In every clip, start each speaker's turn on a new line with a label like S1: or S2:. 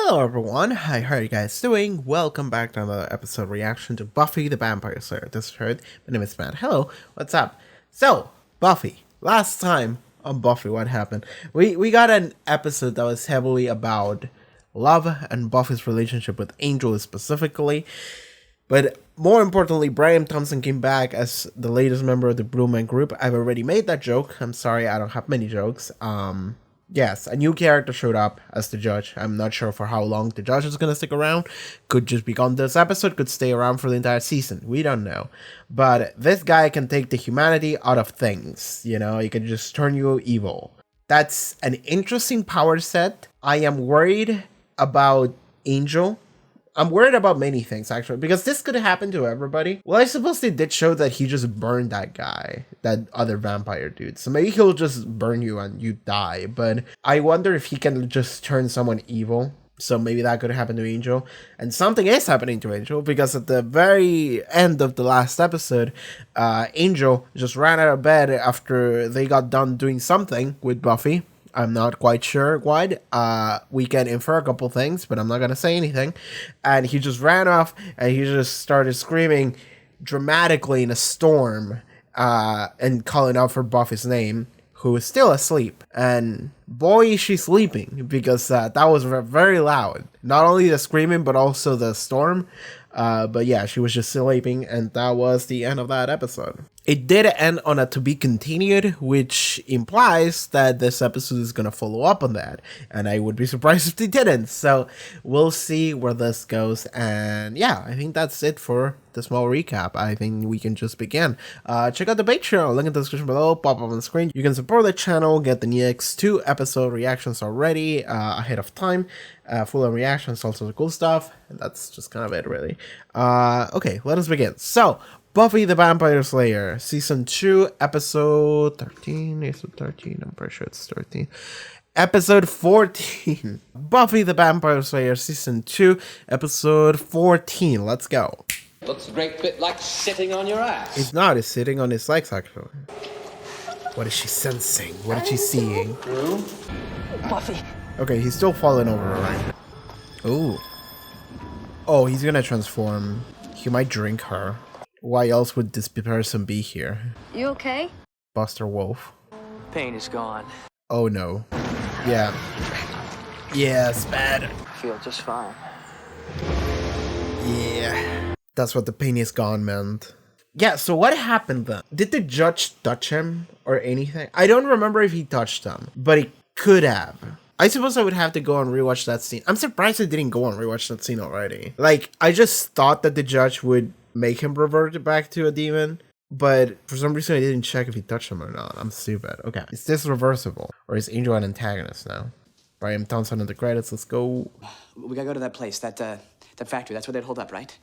S1: Hello everyone, how are you guys doing? Welcome back to another episode reaction to Buffy the Vampire Slayer. This is Haarute, my name is Matt. Hello, what's up? So, Buffy, last time on Buffy, what happened? We got an episode that was heavily about love and Buffy's relationship with Angel specifically. But more importantly, Brian Thompson came back as the latest member of the Blue Man Group. I've already made that joke. I'm sorry, I don't have many jokes. Yes, a new character showed up as the judge. I'm not sure for how long the judge is going to stick around. Could just be gone this episode, could stay around for the entire season. We don't know. But this guy can take the humanity out of things. You know, he can just turn you evil. That's an interesting power set. I am worried about Angel. I'm worried about many things, actually, because this could happen to everybody. Well, I suppose they did show that he just burned that guy, that other vampire dude. So maybe he'll just burn you and you die. But I wonder if he can just turn someone evil. So maybe that could happen to Angel. And something is happening to Angel, because at the very end of the last episode, Angel just ran out of bed after they got done doing something with Buffy. I'm not quite sure why. We can infer a couple things, but I'm not going to say anything. And he just ran off and he just started screaming dramatically in a storm and calling out for Buffy's name, who is still asleep. And boy, is she sleeping, because that was very loud. Not only the screaming, but also the storm. But yeah, she was just sleeping, and that was the end of that episode. It did end on a to be continued, which implies that this episode is going to follow up on that. And I would be surprised if they didn't. So we'll see where this goes. And yeah, I think that's it for the small recap. I think we can just begin. Check out the Patreon, link in the description below, pop up on the screen. You can support the channel, get the next 2 episode reactions already ahead of time. Full on reactions, also the cool stuff. And that's just kind of it, really. Okay, let us begin. So, Buffy the Vampire Slayer, Season 2, Episode 13. Is it 13? I'm pretty sure it's 13. Episode 14. Buffy the Vampire Slayer, Season 2, Episode 14. Let's go.
S2: Looks a great bit like sitting on your ass.
S1: It's not. It's sitting on his legs, actually. What is she sensing? What is she seeing?
S3: Buffy.
S1: Okay, he's still falling over, right? Ooh. Oh, he's gonna transform. He might drink her. Why else would this person be here?
S3: You okay?
S1: Buster Wolf.
S4: Pain is gone.
S1: Oh no. Yeah. Yes, bad.
S4: I feel just fine.
S1: Yeah. That's what the pain is gone meant. Yeah, so what happened then? Did the judge touch him or anything? I don't remember if he touched him, but he could have. I suppose I would have to go and rewatch that scene. I'm surprised I didn't go and rewatch that scene already. Like, I just thought that the judge would make him revert back to a demon, but for some reason I didn't check if he touched him or not. I'm stupid. Okay, is this reversible, or is Angel an antagonist now? Brian Thompson in the credits. Let's go.
S5: We gotta go to that place, that factory. That's where they'd hold up, right?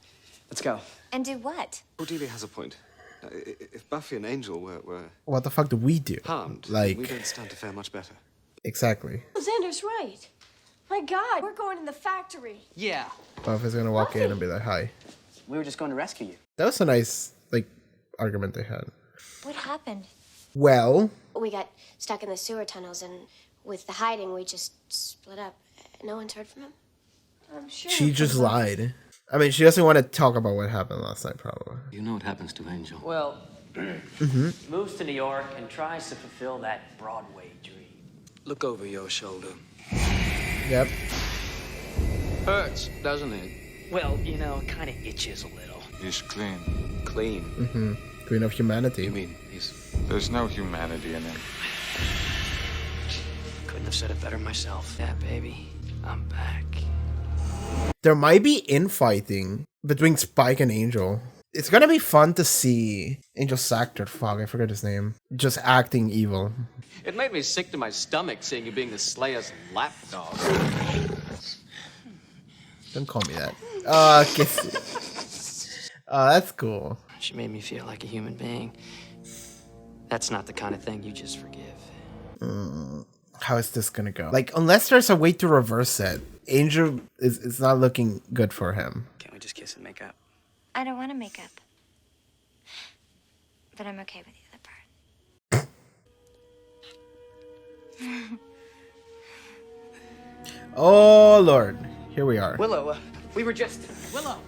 S5: Let's go.
S6: And do what?
S7: Cordelia has a point. If Buffy and Angel were
S1: What the fuck do we do?
S7: harmed,
S1: Like,
S7: we don't stand to fare much better.
S1: exactly.
S6: Xander's right. My God, we're going in the factory.
S5: Yeah.
S1: Buffy's gonna walk in and be like, hi.
S5: We were just going to rescue you.
S1: That was a nice, like, argument they had.
S6: What happened?
S1: Well,
S6: We got stuck in the sewer tunnels, and with the hiding, we just split up. No one's heard from him? I'm sure.
S1: she just lied. I mean, she doesn't want to talk about what happened last night, probably.
S2: You know what happens to Angel.
S4: Well, moves to New York and tries to fulfill that Broadway dream.
S7: Look over your shoulder.
S1: Yep.
S7: Hurts, doesn't it?
S4: Well, you know, it kind of itches a little.
S8: He's clean.
S7: Clean.
S1: Queen of Humanity.
S7: You mean he's...
S8: There's no humanity in him.
S4: Couldn't have said it better myself. Yeah, baby, I'm back.
S1: There might be infighting between Spike and Angel. It's gonna be fun to see Angel's actor, fuck, I forgot his name, just acting evil.
S2: It made me sick to my stomach seeing you being the Slayer's lapdog.
S1: Don't call me that. Kiss. That's cool.
S4: She made me feel like a human being. That's not the kind of thing you just forgive.
S1: How is this gonna go? Like, unless there's a way to reverse it, Angel is not looking good for him.
S5: Can't we just kiss and make up?
S6: I don't want to make up. But I'm okay with the other part.
S1: Oh, Lord. Here we are.
S5: Willow, we were just... Willow!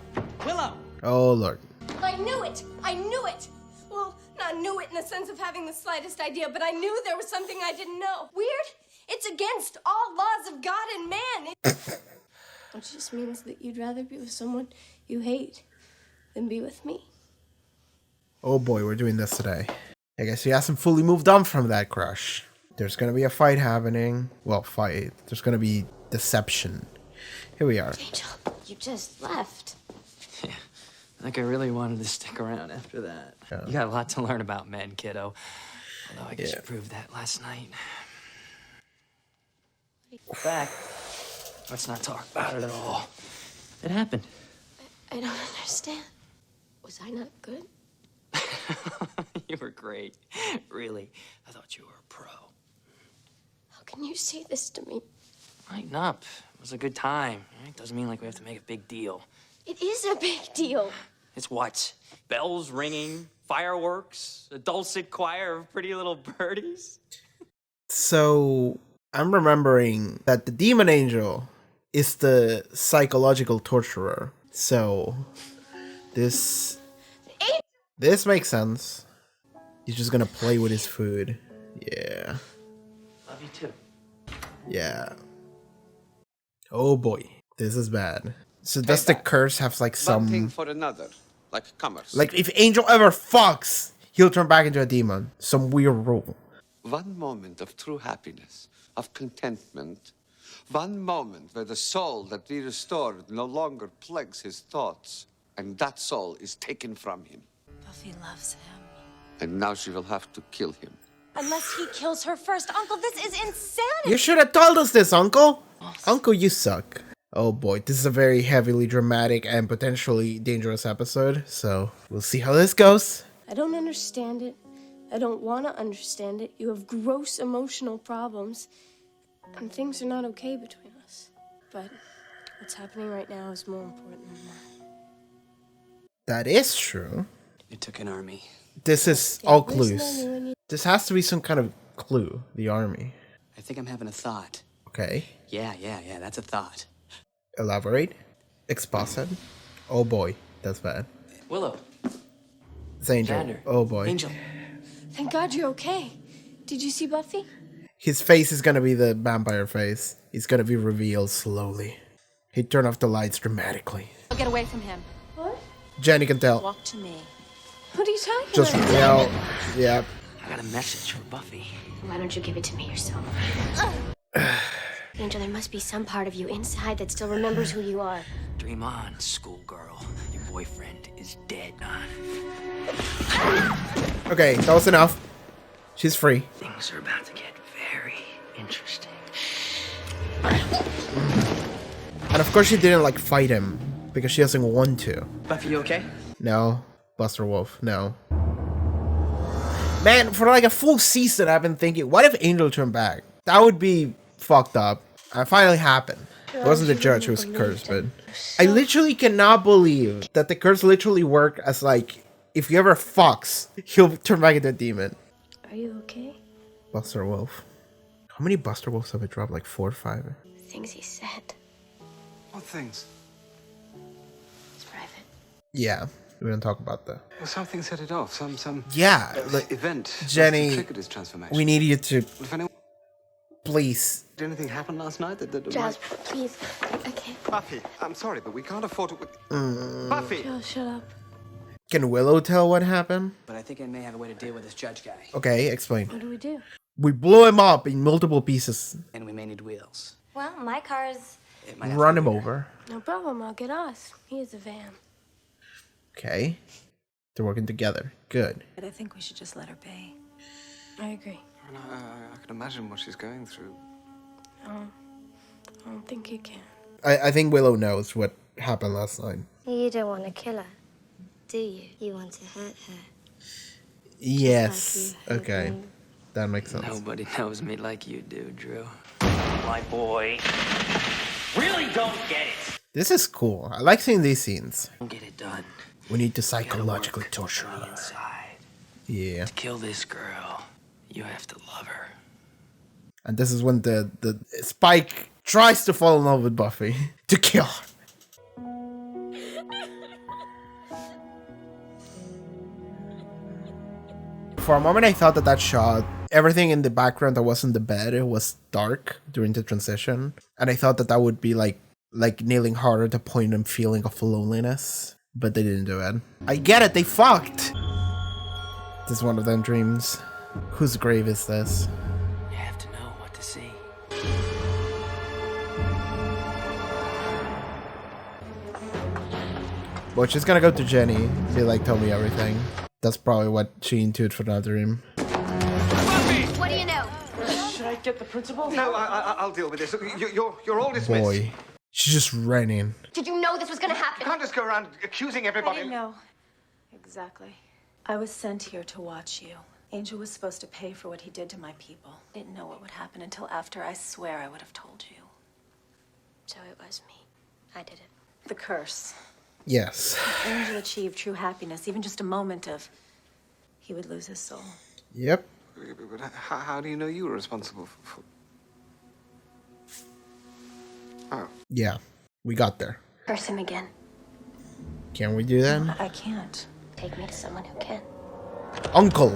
S1: Oh, Lord.
S3: I knew it! I knew it! Well, not knew it in the sense of having the slightest idea, but I knew there was something I didn't know. Weird? It's against all laws of God and man. It just means that you'd rather be with someone you hate than be with me.
S1: Oh boy, we're doing this today. I guess he hasn't fully moved on from that crush. There's gonna be a fight happening. Well, fight. There's gonna be deception. Here we are.
S6: Angel, you just left.
S4: Yeah, like I really wanted to stick around after that.
S1: Yeah.
S4: You got a lot to learn about men, kiddo. Although I guess
S1: Yeah.
S4: you proved that last night. Back. Let's not talk about it at all. It happened.
S6: I don't understand. Was I not good?
S4: You were great. Really. I thought you were a pro.
S6: How can you say this to me?
S4: Lighten up. It was a good time. It doesn't mean like we have to make a big deal.
S6: It is a big deal.
S4: It's what? Bells ringing, fireworks, a dulcet choir of pretty little birdies?
S1: So, I'm remembering that the demon angel is the psychological torturer. So, this makes sense. He's just gonna play with his food. Yeah.
S4: Love you too.
S1: Yeah. Oh boy. This is bad. So does the curse have like
S7: One thing
S1: some...
S7: for another, like commerce.
S1: Like if Angel ever fucks, he'll turn back into a demon. Some weird rule.
S7: One moment of true happiness, of contentment. One moment where the soul that we restored no longer plagues his thoughts. And that soul is taken from him.
S3: Buffy loves him.
S7: And now she will have to kill him.
S3: Unless he kills her first. Uncle, this is insanity!
S1: You should have told us this, Uncle! Uncle, you suck. Oh boy, this is a very heavily dramatic and potentially dangerous episode, so we'll see how this goes.
S3: I don't understand it. I don't want to understand it. You have gross emotional problems. And things are not okay between us. But what's happening right now is more important than that.
S1: That is true.
S5: It took an army.
S1: This is all clues. This has to be some kind of clue, the army.
S5: I think I'm having a thought.
S1: Okay.
S5: Yeah, that's a thought.
S1: Elaborate. Exposit. Oh boy, that's bad.
S4: Willow.
S1: It's Angel.
S4: Xander.
S1: Oh boy.
S5: Angel.
S3: Thank God you're okay. Did you see Buffy?
S1: His face is gonna be the vampire face. It's gonna be revealed slowly. He turned off the lights dramatically.
S3: Get away from him. What?
S1: Jenny can tell.
S3: Walk to me. What are you talking
S1: Just
S3: about?
S1: yell. Yeah.
S4: I got a message for Buffy.
S6: Why don't you give it to me yourself? Angel, there must be some part of you inside that still remembers who you are.
S4: Dream on, schoolgirl. Your boyfriend is dead.
S1: Okay, that was enough. She's free.
S4: Things are about to get very interesting.
S1: And of course she didn't like fight him because she doesn't want to.
S5: Buffy, you okay?
S1: No. Buster Wolf, no. Man, for like a full season I've been thinking, what if Angel turned back? That would be fucked up. It finally happened. It wasn't the judge who was cursed, but I literally cannot believe that the curse literally worked as like, if he ever fucks, he'll turn back into a demon.
S6: Are you okay?
S1: Buster Wolf. How many Buster Wolves have I dropped? Like 4 or 5?
S6: The things he said.
S7: What things?
S6: It's private.
S1: Yeah, we don't talk about that.
S7: Well, something set it off. Some
S1: Yeah, like,
S7: event.
S1: Jenny,
S7: Must have triggered his transformation.
S1: we need you to
S7: If anyone,
S1: please.
S7: did anything happen last night that
S6: Jasper, please. I can't.
S7: Buffy, I'm sorry, but we can't afford to. Buffy.
S3: Joe, shut up.
S1: Can Willow tell what happened?
S5: But I think I may have a way to deal with this judge guy.
S1: Okay, explain.
S3: What do we do?
S1: We blew him up in multiple pieces.
S5: And we may need wheels.
S3: Well, my car's...
S5: It might have
S1: Run
S5: to
S1: him
S5: be bigger.
S1: over.
S3: No problem, I'll get us. He is a van.
S1: Okay. They're working together. Good.
S3: But I think we should just let her pay. I agree.
S7: And I can imagine what she's going through.
S3: I don't think you can.
S1: I think Willow knows what happened last night.
S6: You don't want to kill her, do you? You want to hurt her.
S1: Yes.
S6: like you
S1: Okay.
S6: hurt me.
S1: That makes sense.
S4: Nobody knows me like you do, Drew. My boy. Really don't get it.
S1: This is cool. I like seeing these scenes.
S4: Don't get it done.
S1: We need to psychologically torture
S4: From
S1: her.
S4: inside.
S1: Yeah.
S4: To kill this girl, you have to love her.
S1: And this is when the Spike tries to fall in love with Buffy. to kill. For a moment, I thought that shot, everything in the background that wasn't the bed, it was dark during the transition, and I thought that would be like nailing harder the point and feeling of loneliness, but they didn't do it. I get it, they fucked. This is one of them dreams. Whose grave is this?
S4: You have to know what to see.
S1: Well, she's gonna go to Jenny, be like, tell me everything. That's probably what she intuited for that dream.
S3: What do you know?
S5: Should I get the principal?
S7: No, I'll deal with this. You're all dismissed.
S1: Boy, she's just running.
S3: Did you know this was gonna
S7: You
S3: happen?
S7: can't just go around accusing everybody.
S9: No, exactly. I was sent here to watch you. Angel was supposed to pay for what he did to my people. Didn't know what would happen until after. I swear I would have told you.
S6: So it was me. I did it.
S9: The curse.
S1: Yes.
S9: If Angel achieved true happiness, even just a moment of, he would lose his soul.
S1: Yep.
S8: But how do you know you were responsible for... Oh.
S1: Yeah, we got there.
S6: Curse him again.
S1: Can we do that?
S9: I can't.
S6: Take me to someone who can.
S1: Uncle.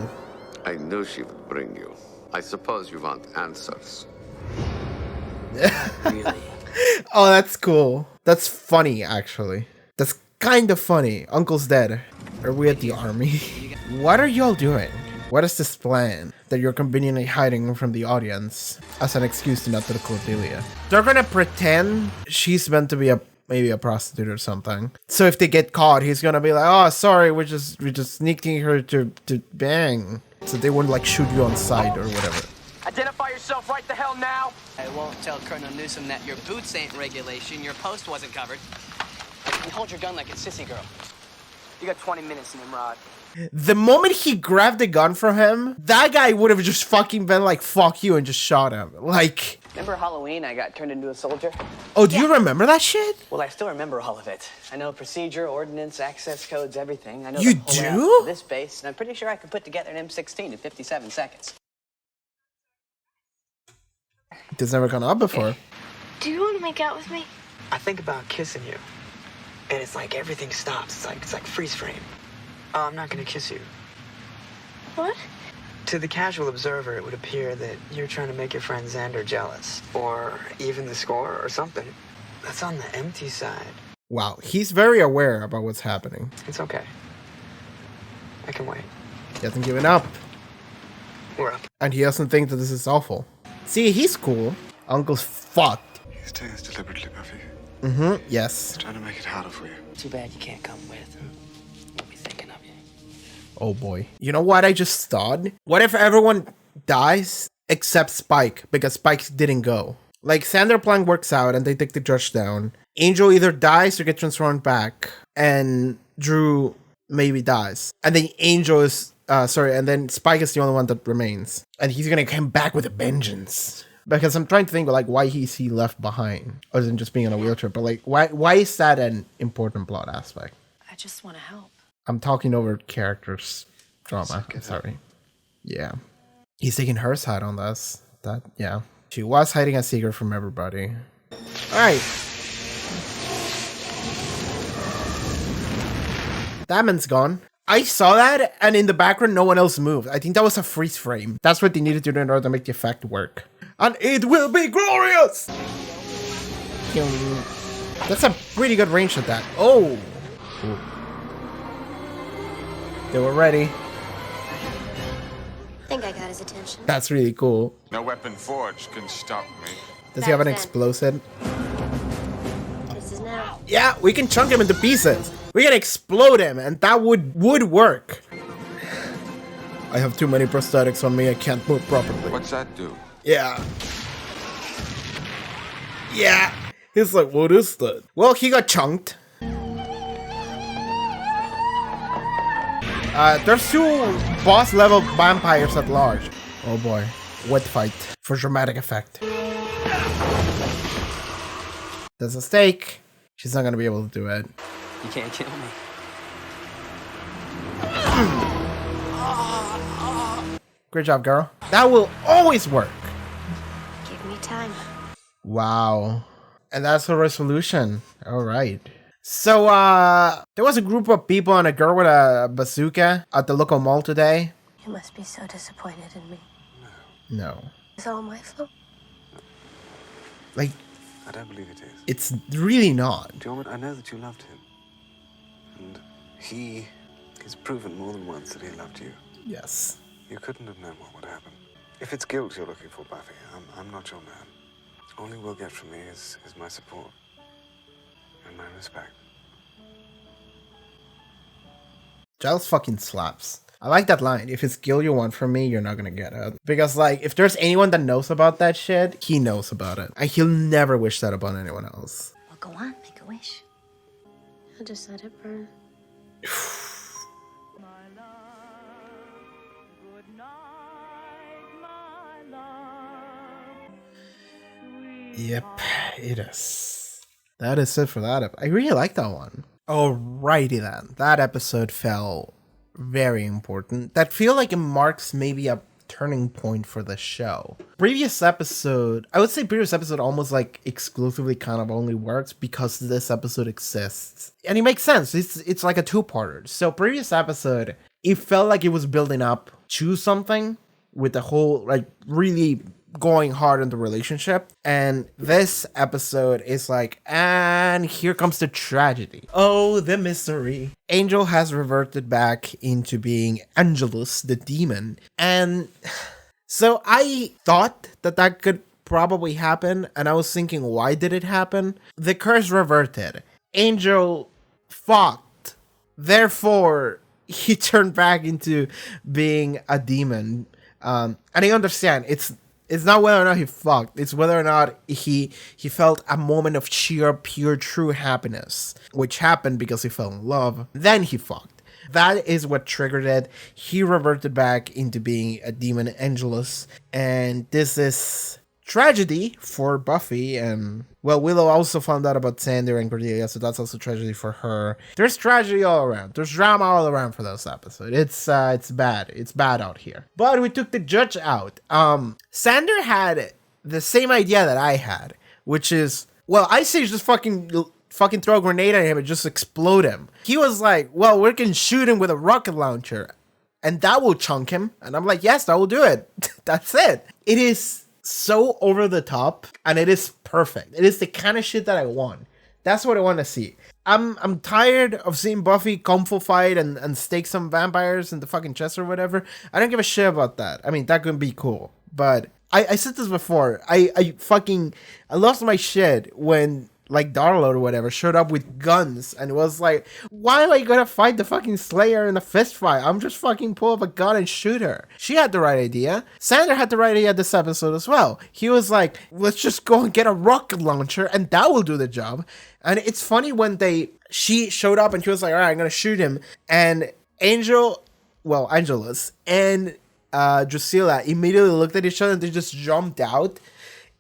S7: I knew she would bring you. I suppose you want answers.
S4: Really?
S1: Oh, that's cool. That's funny, actually. That's kind of funny. Uncle's dead. Are we at the army? What are y'all doing? What is this plan that you're conveniently hiding from the audience as an excuse to not to Cordelia? They're gonna pretend she's meant to be maybe a prostitute or something. So if they get caught, he's gonna be like, "Oh, sorry, we're just sneaking her to bang." So they wouldn't like shoot you on sight or whatever.
S5: Identify yourself right the hell now.
S4: I won't tell Colonel Newsom that your boots ain't regulation, your post wasn't covered. And hold your gun like it's sissy girl.
S5: You got 20 minutes, Nimrod.
S1: The moment he grabbed the gun from him, that guy would have just fucking been like, "Fuck you," and just shot him. Like,
S4: Remember Halloween, I got turned into a soldier?
S1: oh, do you remember that shit?
S4: Well, I still remember all of it. I know procedure, ordinance, access codes, everything. I know
S1: You
S4: the whole layout
S1: do?
S4: of this base, and I'm pretty sure I could put together an M16 in 57 seconds.
S1: This never gone up before.
S3: Do you want to make out with me?
S5: I think about kissing you, and it's like everything stops. It's like freeze frame. Oh, I'm not gonna kiss you.
S3: What?
S5: To the casual observer, it would appear that you're trying to make your friend Xander jealous, or even the score, or something. That's on the empty side.
S1: Wow, he's very aware about what's happening.
S5: It's okay. I can wait.
S1: He hasn't given up.
S5: We're up.
S1: And he doesn't think that this is awful. See, he's cool. Uncle's fucked.
S8: He's doing this deliberately, Buffy.
S1: Mm-hmm, yes.
S8: He's trying to make it harder for you.
S4: Too bad you can't come with. We'll be thinking of you.
S1: Oh boy. You know what I just thought? What if everyone dies except Spike? Because Spike didn't go. Like, Sander Plank works out and they take the judge down. Angel either dies or gets transformed back. And Drew maybe dies. And then Angel is... and then Spike is the only one that remains. And he's gonna come back with a vengeance. Because I'm trying to think, like, why is he left behind? Other than just being in a wheelchair. But, like, why is that an important plot aspect?
S9: I just want to help.
S1: I'm talking over characters' drama. I'm sorry. Yeah. He's taking her side on this. Yeah. She was hiding a secret from everybody. Alright. That man's gone. I saw that, and in the background, no one else moved. I think that was a freeze frame. That's what they needed to do in order to make the effect work. And it will be glorious! That's a pretty good range at that. Oh! Ooh. They were ready.
S6: I think I got his attention.
S1: That's really cool.
S8: No weapon forged can stop me.
S1: Does he have an
S6: Back then.
S1: explosive?
S6: This is now.
S1: Yeah, we can chunk him into pieces. We can explode him, and that would work. I have too many prosthetics on me, I can't move properly.
S8: What's that do?
S1: Yeah. Yeah. He's like, what is that? Well, he got chunked. There's two boss level vampires at large. Oh boy. Wet fight for dramatic effect. There's a stake. She's not gonna be able to do it.
S4: You can't kill me.
S1: Great job, girl. That will always work.
S6: Give me time.
S1: Wow. And that's her resolution. All right. So, there was a group of people and a girl with a bazooka at the local mall today.
S6: You must be so disappointed in me.
S1: No.
S6: It's all my fault.
S1: Like,
S8: I don't believe it is.
S1: it's really not.
S8: Do you want me? I know that you loved him. And he's proven more than once that he loved you.
S1: Yes.
S8: You couldn't have known what would happen. If it's guilt you're looking for, Buffy, I'm not your man. All you will get from me is my support. And my respect.
S1: Giles fucking slaps. I like that line. If it's skill you want from me, you're not gonna get it. Because, like, if there's anyone that knows about that shit, he knows about it. And he'll never wish that upon anyone else.
S6: Well, go on, make a wish. I'll just let it burn.
S1: Yep, it is. That is it for that. I really like that one. Alrighty then. That episode felt very important. That feel like it marks maybe a turning point for the show. Previous episode almost like exclusively kind of only works because this episode exists. And it makes sense. It's like a two-parter. So previous episode, it felt like it was building up to something with the whole, like, really going hard in the relationship. And this episode is like, and here comes the tragedy. Oh, the mystery. Angel has reverted back into being Angelus, the demon. And so I thought that could probably happen. And I was thinking, why did it happen? The curse reverted. Angel fucked. Therefore, he turned back into being a demon. And I understand it's not whether or not he fucked, it's whether or not he felt a moment of sheer, pure, true happiness, which happened because he fell in love. Then he fucked. That is what triggered it. He reverted back into being a demon Angelus, and this is tragedy for Buffy. And well, Willow also found out about Xander and Cordelia, so that's also tragedy for her. There's tragedy all around. There's drama all around for this episode. It's bad. It's bad out here. But we took the judge out. Xander had the same idea that I had, which is, well, I say just fucking throw a grenade at him and just explode him. He was like, well, we can shoot him with a rocket launcher and that will chunk him. And I'm like, yes, that will do it. That's it. It is so over the top and it is perfect. It is the kind of shit that I want. That's what I want to see. I'm tired of seeing Buffy kung fu fight and stake some vampires in the fucking chest or whatever. I don't give a shit about that. I mean, that could be cool. But I said this before. I lost my shit when, like, Darla or whatever showed up with guns and was like, why am I gonna fight the fucking Slayer in a fist fight? I'm just fucking pull up a gun and shoot her. She had the right idea. Xander had the right idea this episode as well. He was like, let's just go and get a rocket launcher and that will do the job. And it's funny when she showed up and she was like, all right, I'm gonna shoot him. And Angelus and Drusilla immediately looked at each other and they just jumped out.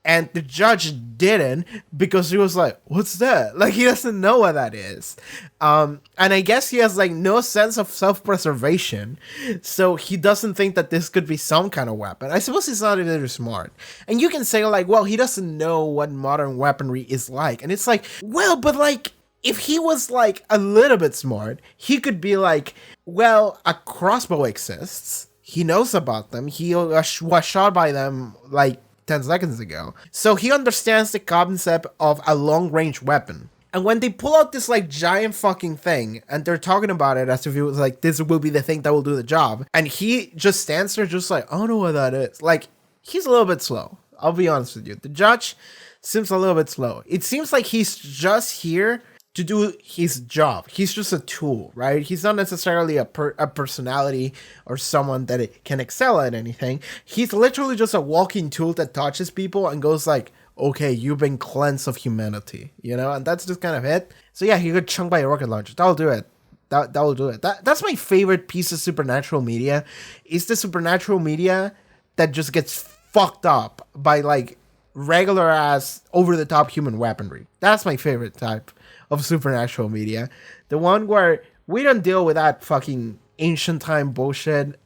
S1: And the judge didn't because he was like, what's that? Like, he doesn't know what that is. And I guess he has, like, no sense of self-preservation. So he doesn't think that this could be some kind of weapon. I suppose he's not even smart. And you can say, like, well, he doesn't know what modern weaponry is like. And it's like, well, but, like, if he was, like, a little bit smart, he could be like, well, a crossbow exists. He knows about them. He was shot by them, like, 10 seconds ago. So he understands the concept of a long-range weapon. And when they pull out this, like, giant fucking thing, and they're talking about it as if it was like, this will be the thing that will do the job, and he just stands there just like, I don't know what that is. Like, he's a little bit slow. I'll be honest with you. The judge seems a little bit slow. It seems like he's just here to do his job. He's just a tool, right? He's not necessarily a personality or someone that can excel at anything. He's literally just a walking tool that touches people and goes like, okay, you've been cleansed of humanity, you know? And that's just kind of it. So yeah, he got chunked by a rocket launcher. That'll do it. That will do it. That's my favorite piece of supernatural media. Is the supernatural media that just gets fucked up by, like, regular ass over the top human weaponry. That's my favorite type of supernatural media. The one where we don't deal with that fucking ancient time bullshit,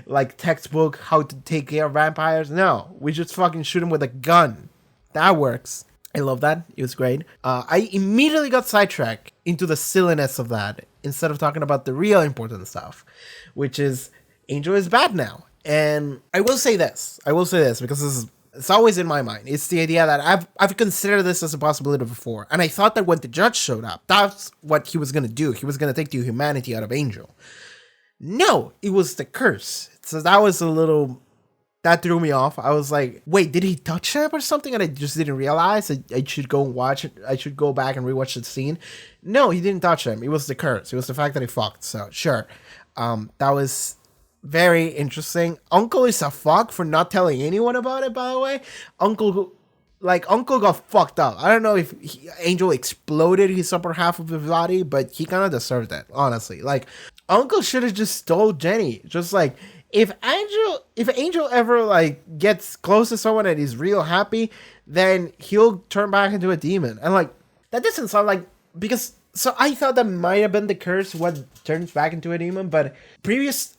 S1: like textbook how to take care of vampires. No, we just fucking shoot them with a gun. That works. I love that. It was great. I immediately got sidetracked into the silliness of that instead of talking about the real important stuff, which is Angel is bad now. And I will say this because it's always in my mind. It's the idea that I've considered this as a possibility before. And I thought that when the judge showed up, that's what he was going to do. He was going to take the humanity out of Angel. No, it was the curse. So that threw me off. I was like, wait, did he touch him or something? And I just didn't realize. I should go and watch it. I should go back and rewatch the scene. No, he didn't touch him. It was the curse. It was the fact that he fucked. So, sure. That was very interesting. Uncle is a fuck for not telling anyone about it, by the way. Uncle got fucked up. I don't know if Angel exploded his upper half of his body, but he kind of deserved that, honestly. Like, Uncle should have just stole Jenny. Just like, if Angel ever like gets close to someone and is real happy, then he'll turn back into a demon. And like that doesn't sound like because so I thought that might have been the curse what turns back into a demon, but previous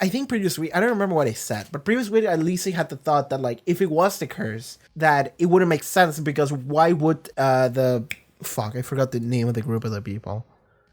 S1: week I don't remember what I said, but previous week at least I had the thought that like if it was the curse that it wouldn't make sense because why would I forgot the name of the group of the people.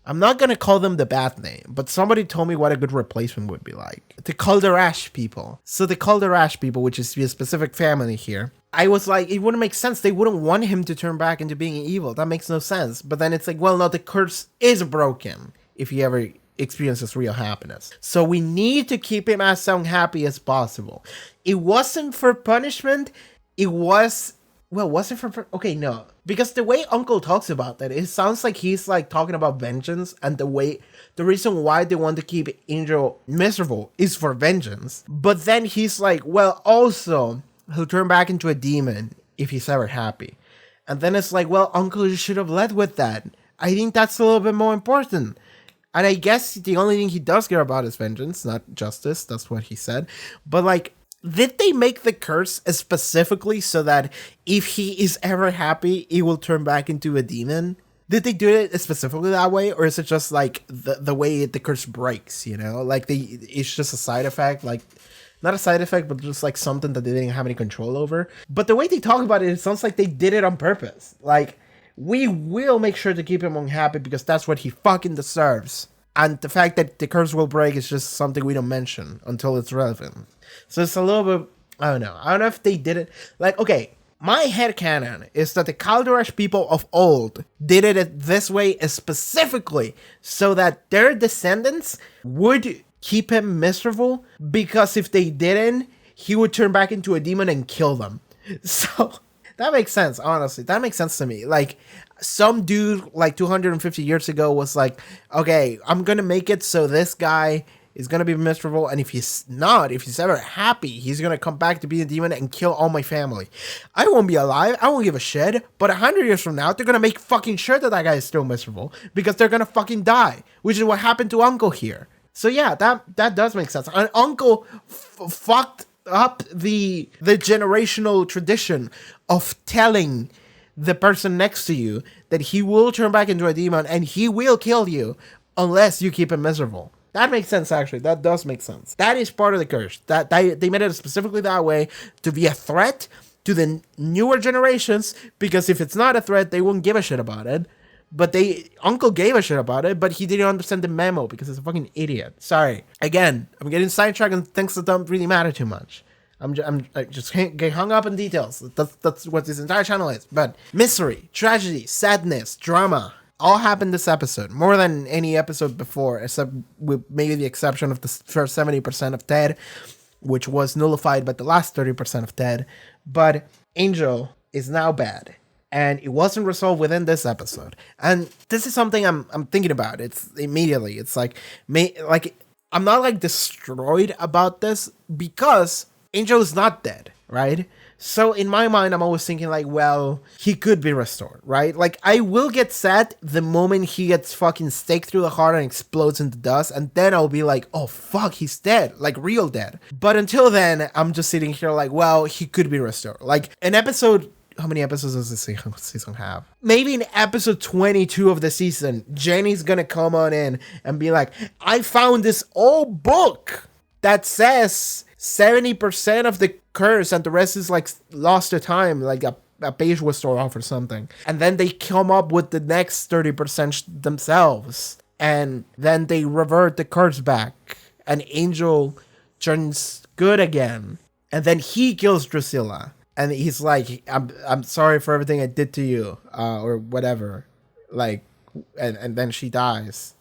S1: I'm not going to call them the bad name, but somebody told me what a good replacement would be like. The Calderash people. So the Calderash people, which is a specific family here, I was like, it wouldn't make sense. They wouldn't want him to turn back into being evil. That makes no sense. But then it's like, well, no, the curse is broken if he ever experiences real happiness. So we need to keep him as unhappy as possible. It wasn't for punishment. It was... Well, was it for... Okay, no. Because the way Uncle talks about that, it sounds like he's like talking about vengeance, and the reason why they want to keep Angel miserable is for vengeance. But then he's like, well, also, he'll turn back into a demon if he's ever happy. And then it's like, well, Uncle, you should have led with that. I think that's a little bit more important. And I guess the only thing he does care about is vengeance, not justice. That's what he said. But like... Did they make the curse specifically so that if he is ever happy, he will turn back into a demon? Did they do it specifically that way? Or is it just like the way the curse breaks, you know? Like it's just a side effect, like not a side effect, but just like something that they didn't have any control over. But the way they talk about it, it sounds like they did it on purpose. Like, we will make sure to keep him unhappy because that's what he fucking deserves. And the fact that the curse will break is just something we don't mention until it's relevant. So it's a little bit, I don't know if they did it. Like, okay, my headcanon is that the Calderash people of old did it this way specifically so that their descendants would keep him miserable, because if they didn't, he would turn back into a demon and kill them. So that makes sense, honestly. That makes sense to me. Like, some dude like 250 years ago was like, okay, I'm gonna make it so this guy is gonna be miserable, and if he's ever happy, he's gonna come back to be a demon and kill all my family. I won't be alive, I won't give a shit, but 100 years from now, they're gonna make fucking sure that guy is still miserable, because they're gonna fucking die, which is what happened to Uncle here. So yeah, that does make sense. And Uncle fucked up the generational tradition of telling the person next to you that he will turn back into a demon and he will kill you unless you keep him miserable. That makes sense, actually. That does make sense. That is part of the curse. That they made it specifically that way to be a threat to the newer generations, because if it's not a threat, they won't give a shit about it. But Uncle gave a shit about it, but he didn't understand the memo because he's a fucking idiot. Sorry. Again, I'm getting sidetracked on things that don't really matter too much. I just get hung up in details. That's what this entire channel is. But misery, tragedy, sadness, drama, all happened this episode. More than any episode before, except with maybe the exception of the first 70% of Ted, which was nullified by the last 30% of Ted. But Angel is now bad, and it wasn't resolved within this episode. And this is something I'm thinking about. It's immediately. It's like I'm not like destroyed about this because Angel is not dead, right? So in my mind, I'm always thinking like, well, he could be restored, right? Like, I will get sad the moment he gets fucking staked through the heart and explodes into dust, and then I'll be like, oh fuck, he's dead, like real dead. But until then, I'm just sitting here like, well, he could be restored. Like, an episode, how many episodes does this season have? Maybe in episode 22 of the season, Jenny's gonna come on in and be like, I found this old book that says 70% of the curse and the rest is like lost to time, like a page was tore off or something. And then they come up with the next 30% themselves. And then they revert the curse back. And Angel turns good again. And then he kills Drusilla. And he's like, I'm sorry for everything I did to you. Or whatever. Like, and then she dies.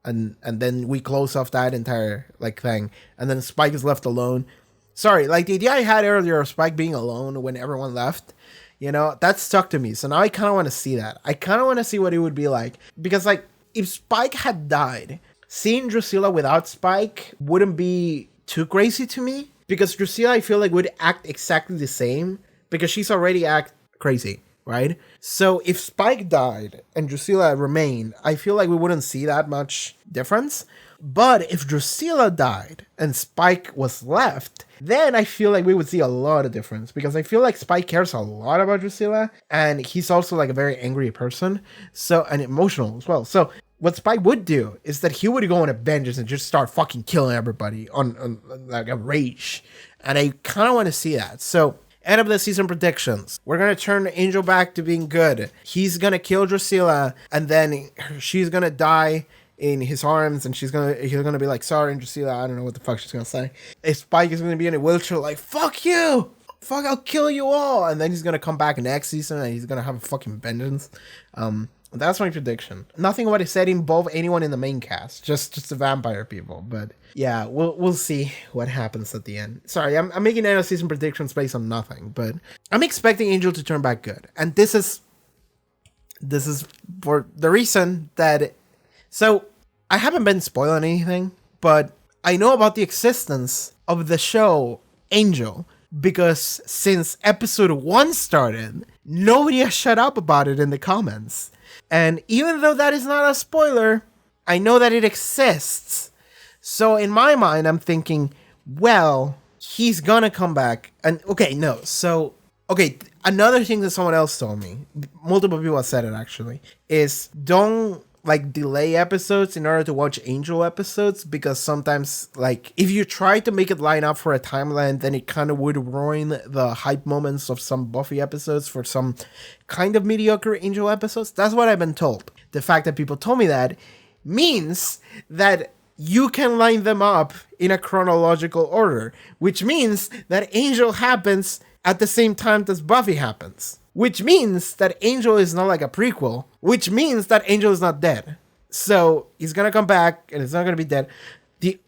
S1: And then we close off that entire like thing. And then Spike is left alone. Sorry, like the idea I had earlier of Spike being alone when everyone left, you know, that stuck to me. So now I kind of want to see that. I kind of want to see what it would be like. Because like, if Spike had died, seeing Drusilla without Spike wouldn't be too crazy to me. Because Drusilla, I feel like, would act exactly the same. Because she's already act crazy, right? So if Spike died and Drusilla remained, I feel like we wouldn't see that much difference. But if Drusilla died and Spike was left, then I feel like we would see a lot of difference. Because I feel like Spike cares a lot about Drusilla. And he's also like a very angry person. So, and emotional as well. So what Spike would do is that he would go on a vengeance and just start fucking killing everybody on like a rage. And I kind of want to see that. So end of the season predictions. We're going to turn Angel back to being good. He's going to kill Drusilla, and then she's going to die in his arms, and he's going to be like, sorry, Drusilla, I don't know what the fuck she's going to say. Spike is going to be in a wheelchair like, fuck you! Fuck, I'll kill you all! And then he's going to come back next season, and he's going to have a fucking vengeance. That's my prediction. Nothing what I said involve anyone in the main cast, just the vampire people. But yeah, we'll see what happens at the end. Sorry, I'm making end of season predictions based on nothing, but I'm expecting Angel to turn back good, and this is for the reason that. So I haven't been spoiling anything, but I know about the existence of the show Angel because since episode 1 started, nobody has shut up about it in the comments. And even though that is not a spoiler, I know that it exists. So in my mind, I'm thinking, well, he's gonna come back. And another thing that someone else told me, multiple people have said it actually, is don't like delay episodes in order to watch Angel episodes, because sometimes like if you try to make it line up for a timeline, then it kind of would ruin the hype moments of some Buffy episodes for some kind of mediocre Angel episodes. That's what I've been told. The fact that people told me that means that you can line them up in a chronological order, which means that Angel happens at the same time as Buffy happens. Which means that Angel is not like a prequel, which means that Angel is not dead. So he's gonna come back and it's not gonna be dead. The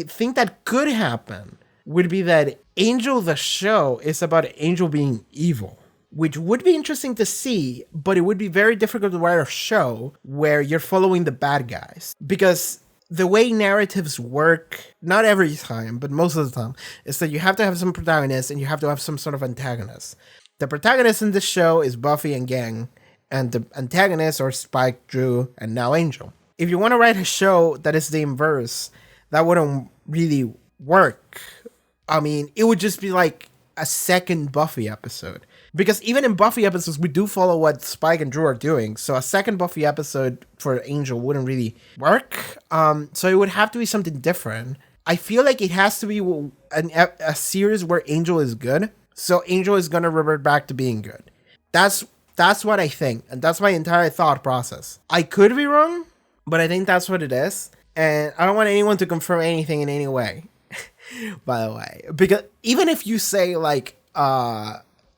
S1: thing that could happen would be that Angel the show is about Angel being evil, which would be interesting to see, but it would be very difficult to write a show where you're following the bad guys. Because the way narratives work, not every time, but most of the time, is that you have to have some protagonist and you have to have some sort of antagonist. The protagonist in this show is Buffy and gang, and the antagonists are Spike, Drew, and now Angel. If you want to write a show that is the inverse, that wouldn't really work. I mean, it would just be like a second Buffy episode. Because even in Buffy episodes, we do follow what Spike and Drew are doing. So a second Buffy episode for Angel wouldn't really work. So it would have to be something different. I feel like it has to be a series where Angel is good. So Angel is going to revert back to being good. That's what I think. And that's my entire thought process. I could be wrong, but I think that's what it is. And I don't want anyone to confirm anything in any way, by the way. Because even if you say like,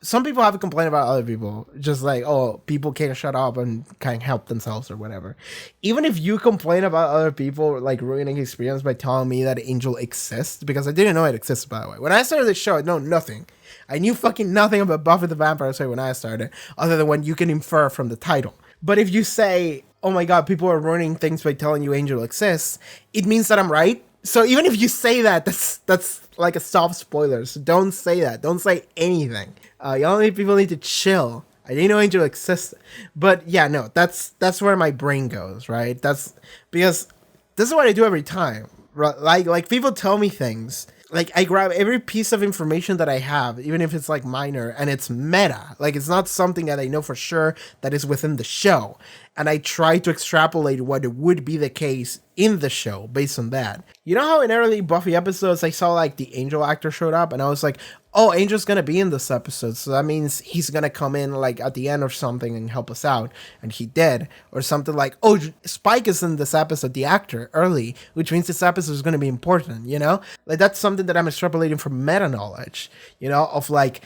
S1: some people have a complaint about other people, just like, oh, people can't shut up and can't help themselves or whatever. Even if you complain about other people like ruining experience by telling me that Angel exists, because I didn't know it exists, by the way. When I started the show, I know nothing. I knew fucking nothing about Buffy the Vampire Slayer when I started, other than what you can infer from the title. But if you say, oh my god, people are ruining things by telling you Angel exists, it means that I'm right. So even if you say that, that's like a soft spoiler. So don't say that. Don't say anything. Y'all people need to chill. I didn't know Angel existed. But yeah, no, that's where my brain goes, right? That's because this is what I do every time. Like people tell me things. Like I grab every piece of information that I have, even if it's like minor, and it's meta. Like it's not something that I know for sure that is within the show. and I try to extrapolate what would be the case in the show based on that. You know how in early Buffy episodes I saw like the Angel actor showed up and I was like, oh, Angel's gonna be in this episode, so that means he's gonna come in like at the end or something and help us out, and he did. Or something like, oh, Spike is in this episode, the actor, early, which means this episode is gonna be important, you know? Like that's something that I'm extrapolating from meta knowledge, you know, of like,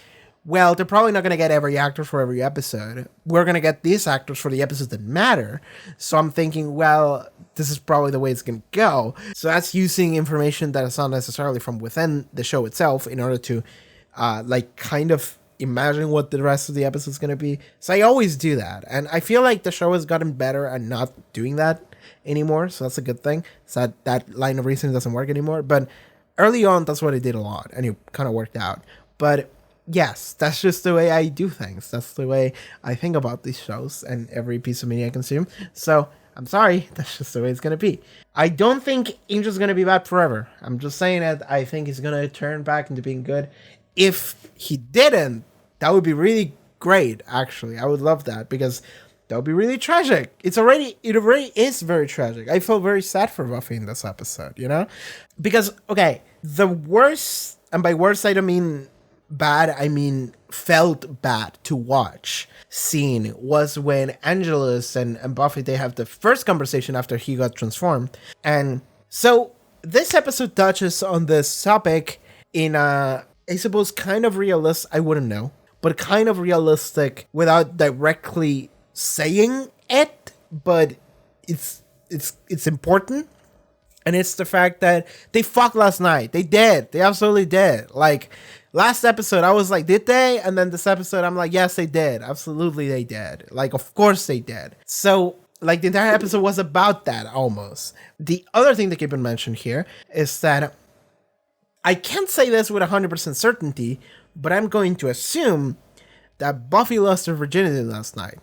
S1: well, they're probably not going to get every actor for every episode. We're going to get these actors for the episodes that matter. So I'm thinking, well, this is probably the way it's going to go. So that's using information that is not necessarily from within the show itself in order to, like, kind of imagine what the rest of the episode is going to be. So I always do that. And I feel like the show has gotten better at not doing that anymore. So that's a good thing. So that line of reasoning doesn't work anymore. But early on, that's what I did a lot. And it kind of worked out. But yes, that's just the way I do things. That's the way I think about these shows and every piece of media I consume. So I'm sorry, that's just the way it's going to be. I don't think Angel's going to be bad forever. I'm just saying that I think he's going to turn back into being good. If he didn't, that would be really great, actually. I would love that because that would be really tragic. It already is very tragic. I feel very sad for Buffy in this episode, you know? Because, okay, the worst, and by worst I don't mean bad, I mean felt bad to watch scene was when Angelus and Buffy, they have the first conversation after he got transformed. And so this episode touches on this topic in a, I suppose, kind of realistic, I wouldn't know, but kind of realistic without directly saying it, but it's important. And it's the fact that they fucked last night. They did. They absolutely did. Like, last episode, I was like, did they? And then this episode, I'm like, yes, they did. Absolutely, they did. Like, of course they did. So, like, the entire episode was about that, almost. The other thing that keep in mention here is that I can't say this with 100% certainty, but I'm going to assume that Buffy lost her virginity last night.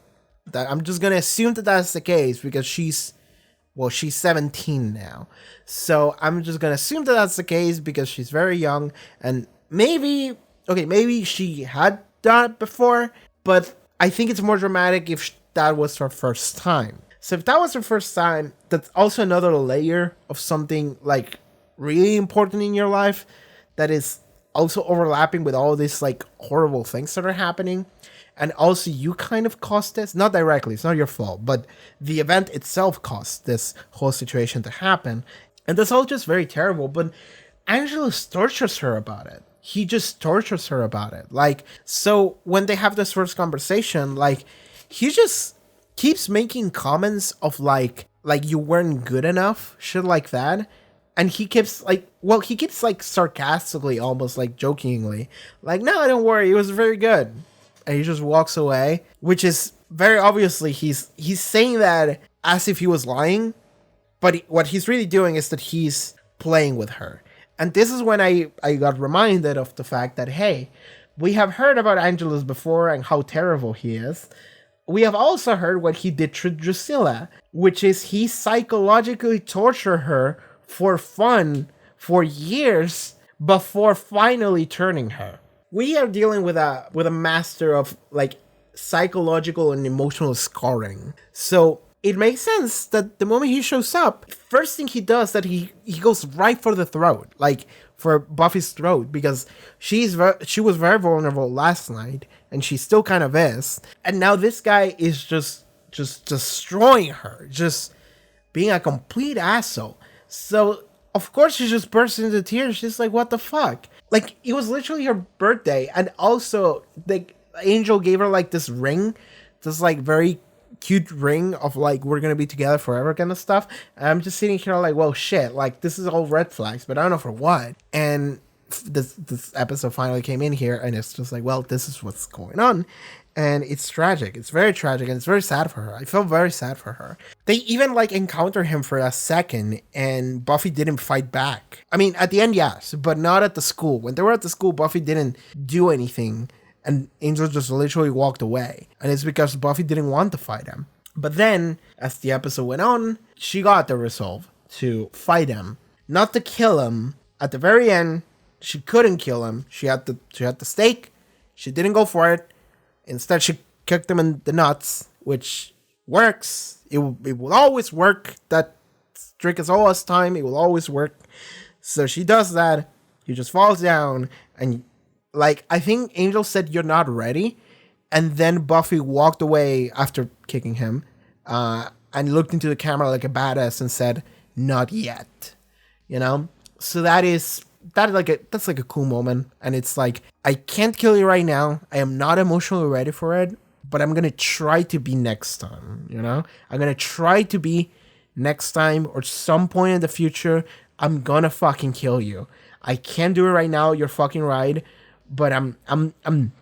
S1: That I'm just going to assume that that's the case because she's 17 now. So I'm just going to assume that that's the case because she's very young. And maybe she had done it before, but I think it's more dramatic if that was her first time. So if that was her first time, that's also another layer of something like really important in your life that is also overlapping with all these like horrible things that are happening. And also you kind of caused this, not directly, it's not your fault, but the event itself caused this whole situation to happen. And that's all just very terrible, but Angelus tortures her about it. He just tortures her about it. Like, so when they have this first conversation, like, he just keeps making comments of like you weren't good enough, shit like that. And he keeps like sarcastically, almost like jokingly, like, no, don't worry, it was very good. And he just walks away, which is very obviously he's saying that as if he was lying, but what he's really doing is that he's playing with her. And this is when I got reminded of the fact that, hey, we have heard about Angelus before and how terrible he is. We have also heard what he did to Drusilla, which is he psychologically tortured her for fun for years before finally turning her. We are dealing with a master of like psychological and emotional scarring. So it makes sense that the moment he shows up, first thing he does that he goes right for the throat, like for Buffy's throat, because she was very vulnerable last night and she still kind of is. And now this guy is just destroying her, just being a complete asshole. So of course she just bursts into tears. She's like, what the fuck? Like, it was literally her birthday, and also the Angel gave her like this ring, this like very cute ring of like, we're gonna be together forever kind of stuff. And I'm just sitting here like, well, shit, like this is all red flags, but I don't know for what. And this episode finally came in here, and it's just like, well, this is what's going on. And it's tragic. It's very tragic, and it's very sad for her. I feel very sad for her. They even like encounter him for a second, and Buffy didn't fight back. I mean, at the end, yes, but not at the school. When they were at the school, Buffy didn't do anything, and Angel just literally walked away. And it's because Buffy didn't want to fight him. But then, as the episode went on, she got the resolve to fight him, not to kill him. At the very end, she couldn't kill him. She had the stake. She didn't go for it. Instead, she kicked him in the nuts, which works. It will always work. That trick is always time. It will always work. So she does that. He just falls down, and like I think Angel said, "You're not ready," and then Buffy walked away after kicking him, and looked into the camera like a badass and said, "Not yet," you know. So that's like a cool moment, and it's like I can't kill you right now. I am not emotionally ready for it, but I'm gonna try to be next time. You know, I'm gonna try to be next time or some point in the future. I'm gonna fucking kill you. I can't do it right now. You're fucking right, but I'm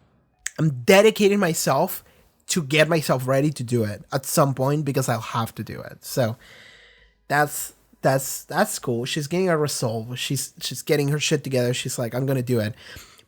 S1: dedicating myself to get myself ready to do it at some point because I'll have to do it. So that's cool. She's getting a resolve. She's getting her shit together. She's like, I'm gonna do it,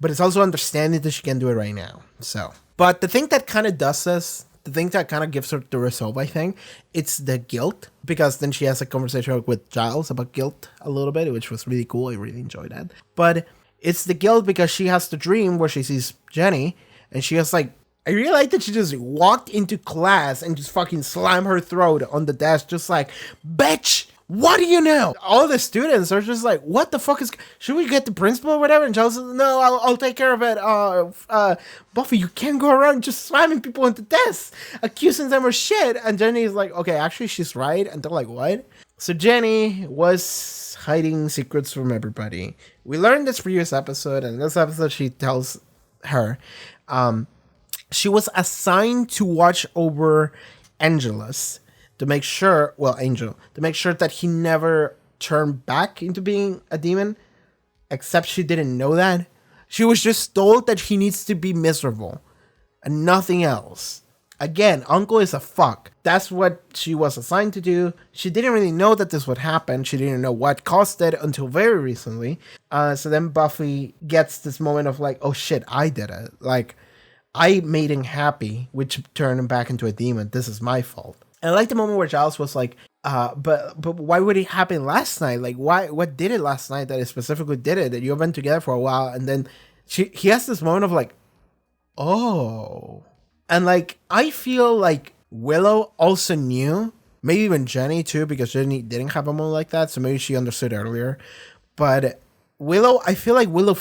S1: but it's also understanding that she can't do it right now. So, but the thing that kind of does this. The thing that kind of gives her the resolve, I think, it's the guilt, because then she has a conversation with Giles about guilt a little bit, which was really cool. I really enjoyed that. But it's the guilt because she has the dream where she sees Jenny, and she has like, I really like that she just walked into class and just fucking slammed her throat on the desk, just like, bitch! What do you know? All the students are just like, what the fuck should we get the principal or whatever? And Giles says, no, I'll take care of it. Buffy, you can't go around just slamming people into desks, accusing them of shit. And Jenny is like, okay, actually she's right. And they're like, what? So Jenny was hiding secrets from everybody. We learned this previous episode, and in this episode she tells her, she was assigned to watch over Angelus, to make sure that he never turned back into being a demon, except she didn't know that. She was just told that he needs to be miserable and nothing else. Again, Uncle is a fuck. That's what she was assigned to do. She didn't really know that this would happen. She didn't know what caused it until very recently. So then Buffy gets this moment of like, oh shit, I did it. Like, I made him happy, which turned him back into a demon. This is my fault. And I like the moment where Giles was like, but why would it happen last night? Like, what did it last night that it specifically did it? That you've been together for a while. And then he has this moment of like, oh. And like, I feel like Willow also knew, maybe even Jenny too, because Jenny didn't have a moment like that. So maybe she understood earlier. But Willow, I feel like Willow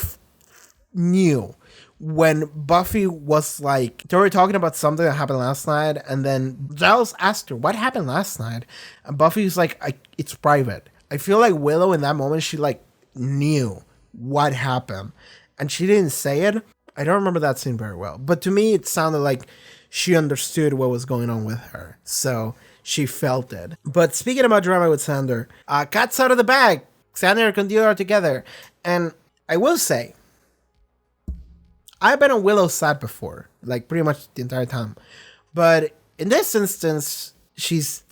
S1: knew when Buffy was like, they were talking about something that happened last night, and then Giles asked her, what happened last night? And Buffy's like, it's private. I feel like Willow in that moment, she like knew what happened, and she didn't say it. I don't remember that scene very well, but to me, it sounded like she understood what was going on with her, so she felt it. But speaking about drama with Xander, cat's out of the bag. Xander and Cordelia are together, and I will say, I've been on Willow's side before, like pretty much the entire time. But in this instance,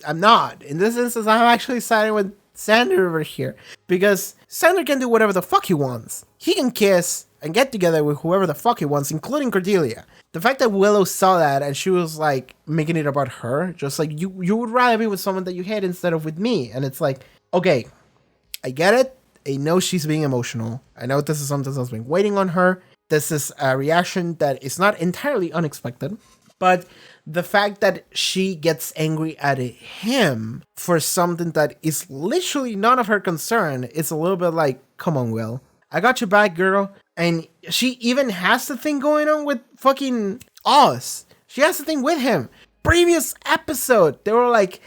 S1: I'm not. In this instance, I'm actually siding with Xander over here. Because Xander can do whatever the fuck he wants. He can kiss and get together with whoever the fuck he wants, including Cordelia. The fact that Willow saw that and she was like making it about her, just like, you would rather be with someone that you hate instead of with me. And it's like, okay, I get it. I know she's being emotional. I know this is something that's been waiting on her. This is a reaction that is not entirely unexpected, but the fact that she gets angry at him for something that is literally none of her concern is a little bit like, come on, Will, I got your back, girl. And she even has the thing going on with fucking Oz. She has the thing with him. Previous episode, they were like,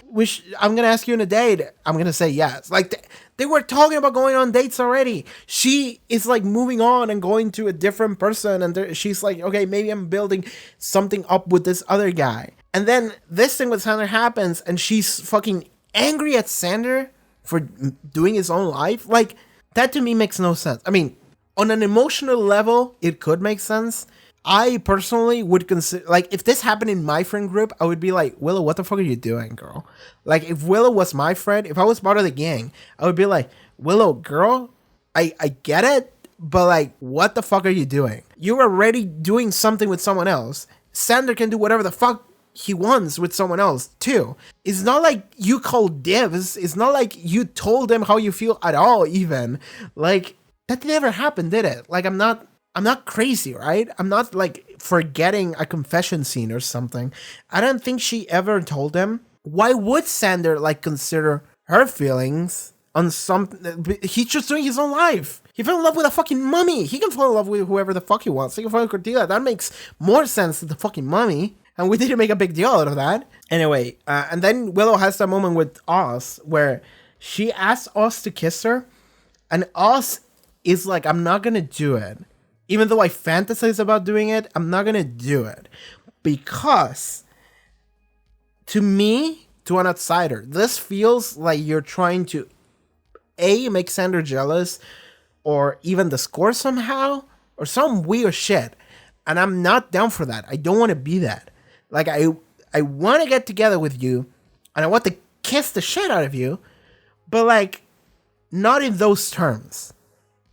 S1: I'm gonna ask you on a date. I'm gonna say yes. Like, they were talking about going on dates already. She is like moving on and going to a different person. And she's like, okay, maybe I'm building something up with this other guy. And then this thing with Xander happens and she's fucking angry at Xander for doing his own life. Like, that to me makes no sense. I mean, on an emotional level, it could make sense. I personally would consider, like, if this happened in my friend group, I would be like, Willow, what the fuck are you doing, girl? Like, if Willow was my friend, if I was part of the gang, I would be like, Willow, girl, I get it, but like, what the fuck are you doing? You're already doing something with someone else. Xander can do whatever the fuck he wants with someone else too. It's not like you called dibs. It's not like you told them how you feel at all, even. Like, that never happened, did it? Like, I'm not crazy, right? I'm not like forgetting a confession scene or something. I don't think she ever told him why would Sander like consider her feelings on something? He's just doing his own life. He fell in love with a fucking mummy. He can fall in love with whoever the fuck he wants. He can fall in Cordelia. That makes more sense than the fucking mummy. And we didn't make a big deal out of that. Anyway, and then Willow has that moment with Oz where she asks Oz to kiss her. And Oz is like, I'm not going to do it. Even though I fantasize about doing it, I'm not going to do it. Because to me, to an outsider, this feels like you're trying to A, make Sander jealous, or even the score somehow, or some weird shit. And I'm not down for that. I don't want to be that. Like, I want to get together with you, and I want to kiss the shit out of you, but, like, not in those terms.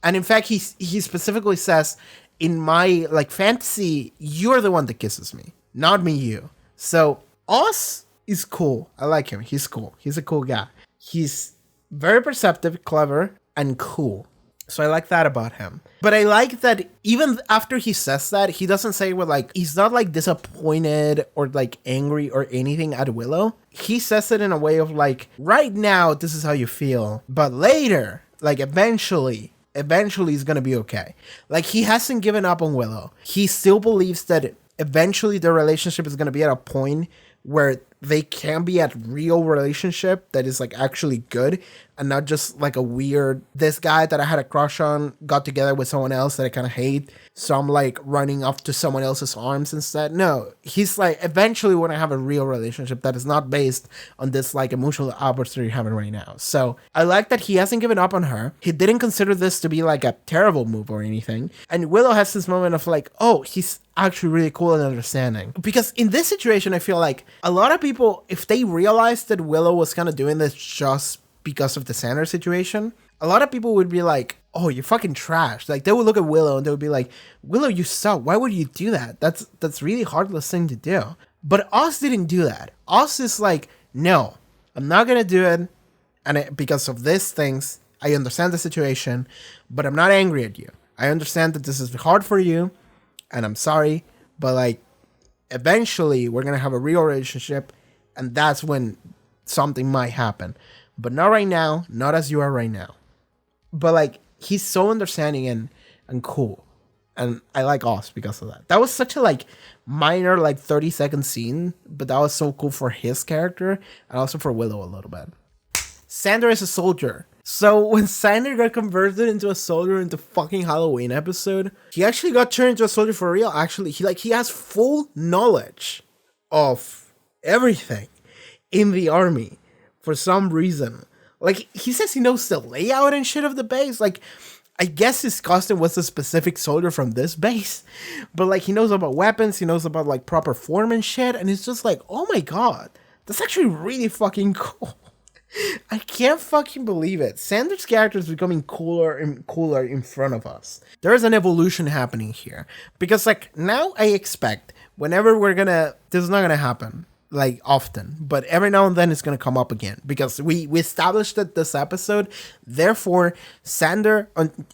S1: And in fact, he specifically says, in my, like, fantasy, you're the one that kisses me, not me, you. So, Oz is cool. I like him. He's cool. He's a cool guy. He's very perceptive, clever, and cool. So I like that about him. But I like that even after he says that, he doesn't say with like, he's not like disappointed or like angry or anything at Willow. He says it in a way of like, right now, this is how you feel. But later, like eventually it's going to be okay. Like he hasn't given up on Willow. He still believes that eventually their relationship is going to be at a point where they can be at real relationship that is like actually good and not just like a weird, this guy that I had a crush on got together with someone else that I kind of hate, so I'm like running off to someone else's arms instead. No, he's like, eventually we're gonna have a real relationship that is not based on this like emotional outburst that you're having right now. So I like that he hasn't given up on her. He didn't consider this to be like a terrible move or anything. And Willow has this moment of like, oh, he's actually really cool and understanding. Because in this situation, I feel like a lot of people, if they realized that Willow was kind of doing this just because of the Sander situation, a lot of people would be like, oh, you're fucking trash. Like they would look at Willow and they would be like, Willow, you suck. Why would you do that? That's really heartless thing to do. But Oz didn't do that. Oz is like, no, I'm not going to do it. And because of these things, I understand the situation, but I'm not angry at you. I understand that this is hard for you. And I'm sorry, but like, eventually we're going to have a real relationship, and that's when something might happen. But not right now, not as you are right now. But like, he's so understanding and cool. And I like Oz because of that. That was such a like minor, like 30-second scene, but that was so cool for his character and also for Willow a little bit. Sander is a soldier. So when Sander got converted into a soldier in the fucking Halloween episode, he actually got turned into a soldier for real. Actually, he has full knowledge of everything in the army for some reason. Like, he says he knows the layout and shit of the base. Like, I guess his costume was a specific soldier from this base. But, like, he knows about weapons. He knows about, like, proper form and shit. And it's just like, oh my god. That's actually really fucking cool. I can't fucking believe it. Sander's character is becoming cooler and cooler in front of us. There is an evolution happening here. Because, like, now I expect whenever this is not gonna happen, like, often. But every now and then it's gonna come up again. Because we established it this episode. Therefore, Sander,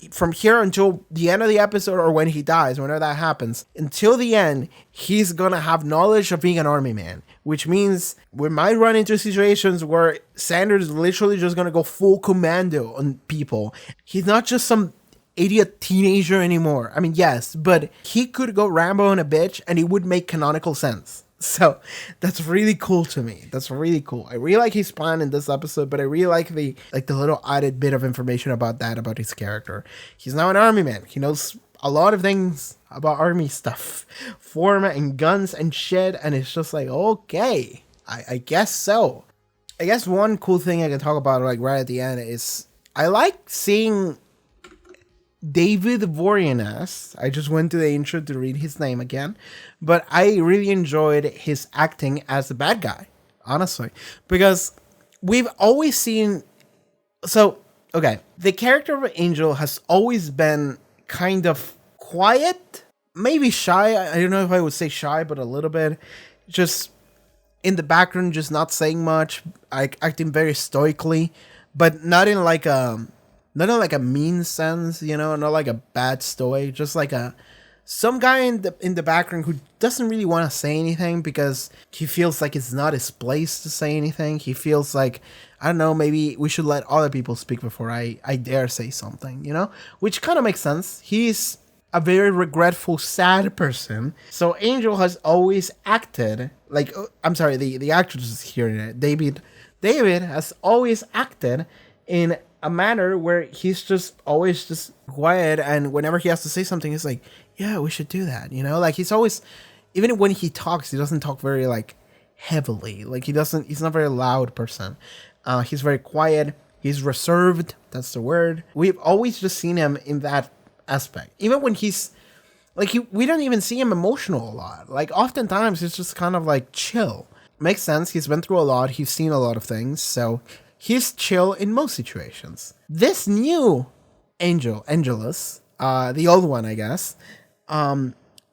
S1: from here until the end of the episode or when he dies, whenever that happens, until the end, he's gonna have knowledge of being an army man. Which means we might run into situations where Sander is literally just going to go full commando on people. He's not just some idiot teenager anymore. I mean, yes, but he could go Rambo on a bitch and it would make canonical sense. So that's really cool to me. That's really cool. I really like his plan in this episode, but I really like the little added bit of information about his character. He's now an army man. He knows a lot of things about army stuff, form and guns and shit, and it's just like, okay, I guess so. I guess one cool thing I can talk about like right at the end is I like seeing David Boreanaz. I just went to the intro to read his name again, but I really enjoyed his acting as the bad guy, honestly, because we've always seen, the character of Angel has always been kind of quiet, maybe shy. I don't know if I would say shy, but a little bit just in the background, just not saying much, acting very stoically, but not in like a mean sense, you know, not like a bad stoic, just like a some guy in the background who doesn't really want to say anything because he feels like it's not his place to say anything. He feels like, I don't know, maybe we should let other people speak before I dare say something, you know? Which kind of makes sense. He's a very regretful, sad person. So Angel has always acted like, I'm sorry, the actress is here, David has always acted in a manner where he's just always just quiet, and whenever he has to say something, he's like, yeah, we should do that, you know? Like, he's always, even when he talks, he doesn't talk very, like, heavily. Like, he's not a very loud person. He's very quiet. He's reserved. That's the word. We've always just seen him in that aspect. Even when he's like, we don't even see him emotional a lot. Like, oftentimes he's just kind of like chill. Makes sense. He's been through a lot. He's seen a lot of things. So he's chill in most situations. This new Angelus, the old one, I guess,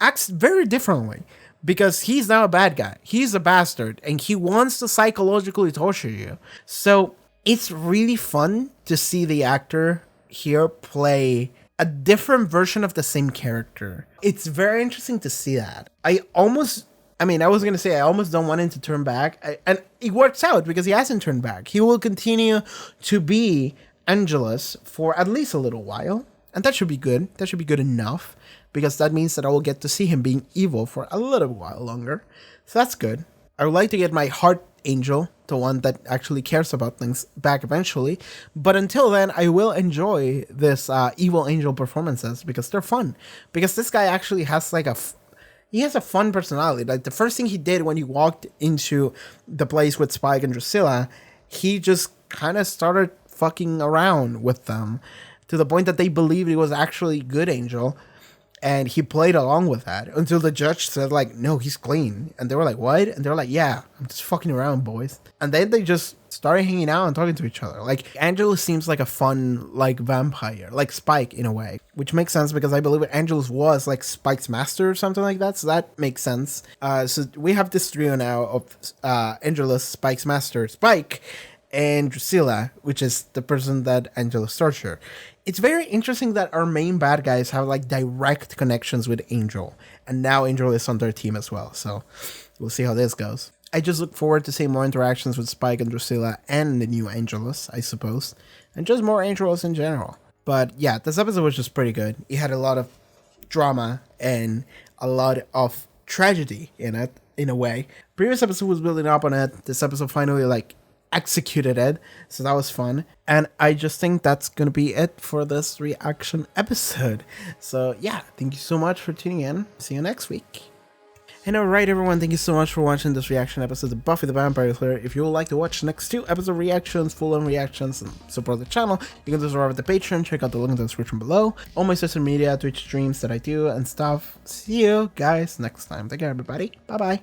S1: acts very differently because he's now a bad guy. He's a bastard and he wants to psychologically torture you. So it's really fun to see the actor here play a different version of the same character. It's very interesting to see that. I almost don't want him to turn back. And it works out because he hasn't turned back. He will continue to be Angelus for at least a little while. And that should be good. That should be good enough. Because that means that I will get to see him being evil for a little while longer. So that's good. I would like to get my heart angel, the one that actually cares about things, back eventually. But until then, I will enjoy this evil angel performances because they're fun. Because this guy actually has like he has a fun personality. Like the first thing he did when he walked into the place with Spike and Drusilla, he just kind of started fucking around with them to the point that they believed he was actually good angel. And he played along with that until the judge said, like, no, he's clean. And they were like, what? And they were like, yeah, I'm just fucking around, boys. And then they just started hanging out and talking to each other. Like, Angelus seems like a fun, like, vampire. Like Spike, in a way. Which makes sense because I believe Angelus was, like, Spike's master or something like that. So that makes sense. So we have this trio now of Angelus, Spike's master, Spike, and Drusilla, which is the person that Angelus tortured. It's very interesting that our main bad guys have like direct connections with Angel, and now Angel is on their team as well. So we'll see how this goes. I just look forward to seeing more interactions with Spike and Drusilla and the new Angelus, I suppose, and just more Angelus in general. But yeah, this episode was just pretty good. It had a lot of drama and a lot of tragedy in it, in a way. Previous episode was building up on it. This episode finally like executed it, so that was fun. And I just think that's gonna be it for this reaction episode. So yeah, thank you so much for tuning in. See you next week. And alright everyone, thank you so much for watching this reaction episode of Buffy the Vampire Slayer. If you would like to watch the next 2 episode reactions, full-on reactions, and support the channel, you can do so over the Patreon. Check out the link in the description below. All my social media, Twitch streams that I do and stuff. See you guys next time. Take care everybody. Bye bye.